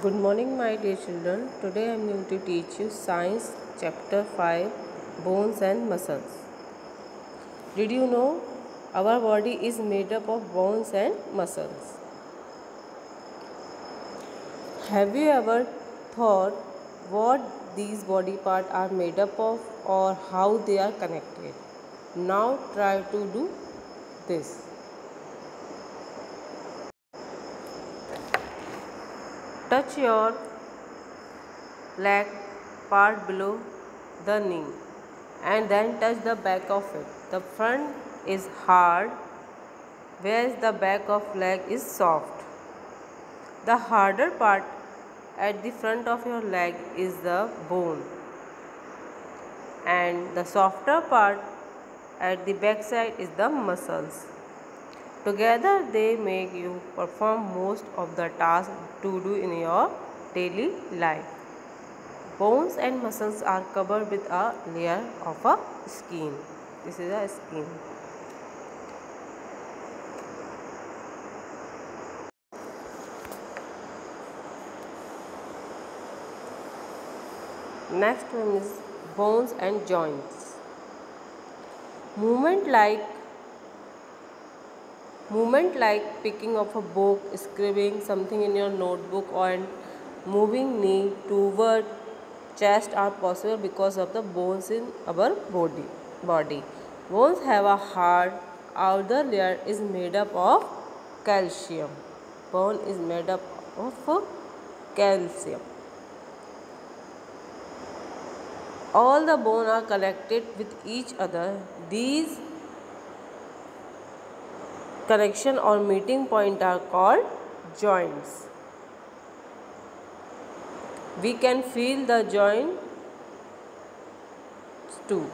Good morning, my dear children. Today I am going to teach you Science Chapter 5 Bones and Muscles. Did you know our body is made up of bones and muscles? Have you ever thought what these body parts are made up of or how they are connected? Now try to do this. Touch your leg part below the knee and then touch the back of it. The front is hard, whereas the back of leg is soft. The harder part at the front of your leg is the bone, and the softer part at the back side is the muscles. Together they make you perform most of the tasks to do in your daily life. Bones and muscles are covered with a layer of a skin. This is a skin. Next one is bones and joints. Movement like picking up a book, scribbling something in your notebook, or moving knee toward chest are possible because of the bones in our body. Bones have a hard outer layer is made up of calcium. Bone is made up of calcium. All the bones are connected with each other. These connection or meeting point are called joints. We can feel the joint too.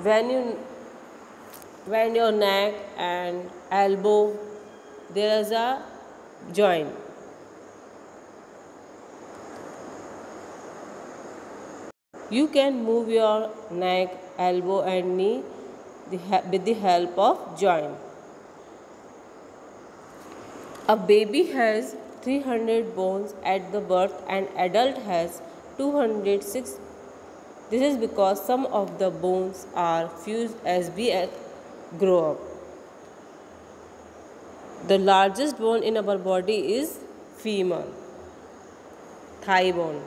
When your neck and elbow, there is a joint. You can move your neck, elbow and knee with the help of joint. A baby has 300 bones at the birth and adult has 206. This is because some of the bones are fused as we grow up. The largest bone in our body is femur, thigh bone.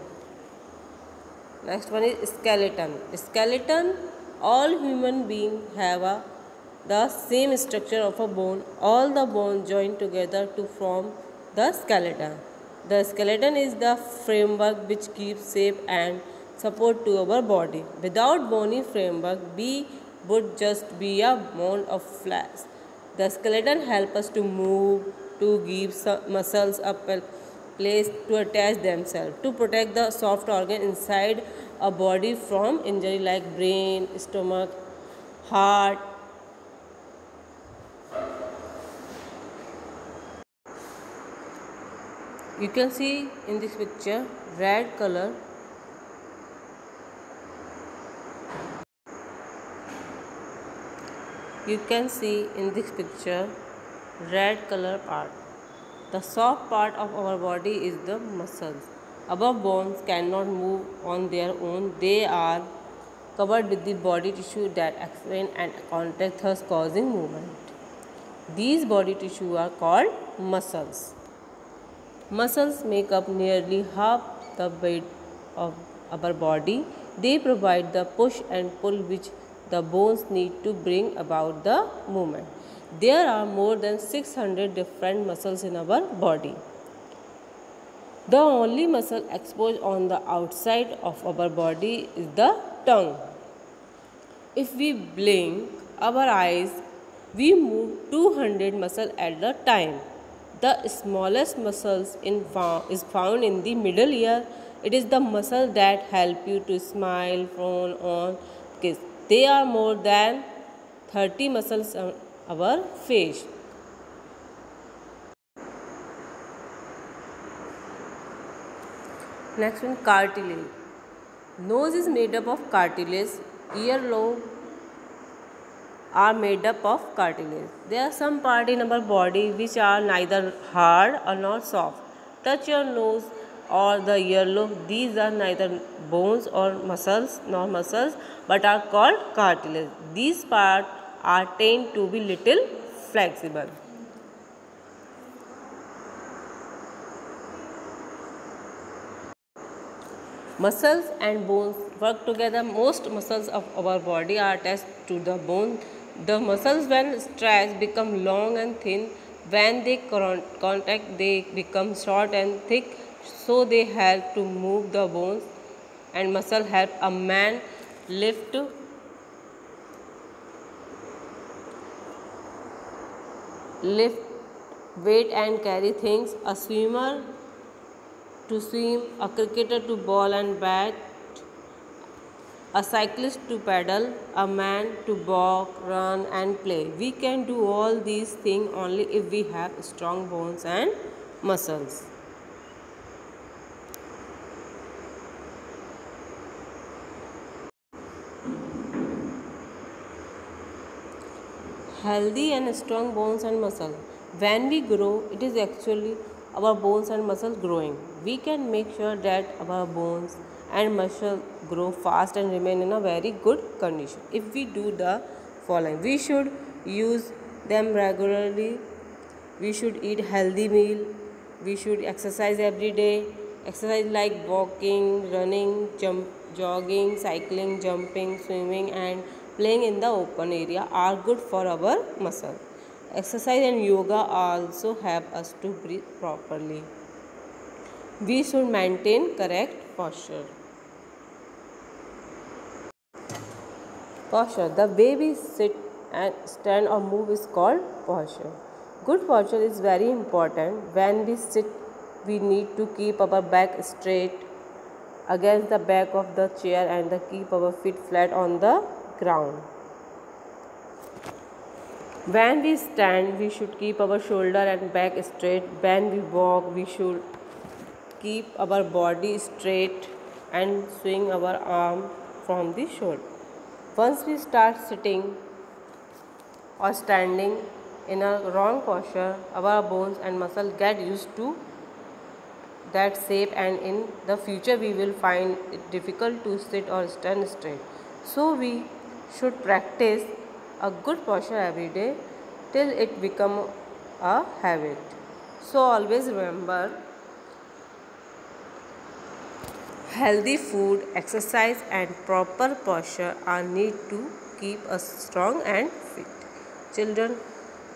Next one is skeleton. Skeleton, all human beings have the same structure of a bone. All the bones join together to form the skeleton. The skeleton is the framework which gives shape and support to our body. Without bony framework, we would just be a mound of flesh. The skeleton helps us to move, to give muscles a place to attach themselves, to protect the soft organ inside a body from injury like brain, stomach, heart. You can see in this picture red color. You can see in this picture red color part. The soft part of our body is the muscles. Our bones cannot move on their own. They are covered with the body tissue that expand and contract, thus causing movement. These body tissue are called muscles. Muscles make up nearly half the weight of our body. They provide the push and pull which the bones need to bring about the movement. There are more than 600 different muscles in our body. The only muscle exposed on the outside of our body is the tongue. If we blink our eyes, we move 200 muscles at the time. The smallest muscles is found in the middle ear. It is the muscle that help you to smile, frown, or kiss. There are more than 30 muscles on our face. Next one, cartilage. Nose is made up of cartilage. Earlobe are made up of cartilage. There are some parts in our body which are neither hard or not soft. Touch your nose or the earlobe. These are neither bones or muscles nor muscles but are called cartilage. These parts are tend to be little flexible. Muscles and bones work together. Most muscles of our body are attached to the bone. The muscles, when stretched, become long and thin. When they contact, they become short and thick. So they help to move the bones, and muscle help a man lift weight and carry things. A swimmer to swim, a cricketer to bowl and bat, a cyclist to pedal, a man to walk, run and play. We can do all these things only if we have strong bones and muscles. Healthy and strong bones and muscle. When we grow, it is actually our bones and muscles growing. We can make sure that our bones and muscle grow fast and remain in a very good condition if we do the following. We should use them regularly. We should eat healthy meal. We should exercise every day. Exercise like walking, running, jogging, cycling, jumping, swimming and playing in the open area are good for our muscle. Exercise and yoga also help us to breathe properly. We should maintain correct posture. Posture. The way we sit and stand or move is called posture. Good posture is very important. When we sit, we need to keep our back straight against the back of the chair and keep our feet flat on the ground. When we stand, we should keep our shoulder and back straight. When we walk, we should keep our body straight and swing our arm from the shoulder. Once we start sitting or standing in a wrong posture, our bones and muscles get used to that shape, and in the future we will find it difficult to sit or stand straight. So we should practice a good posture every day till it become a habit. So always remember, healthy food, exercise and proper posture are need to keep us strong and fit. Children,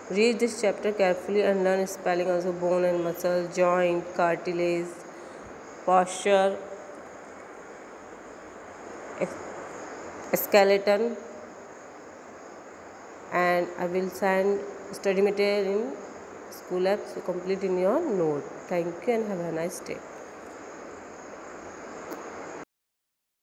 read this chapter carefully and learn spelling also bone and muscle, joint, cartilage, posture, skeleton, and I will send study material in school app, so complete in your note. Thank you and have a nice day.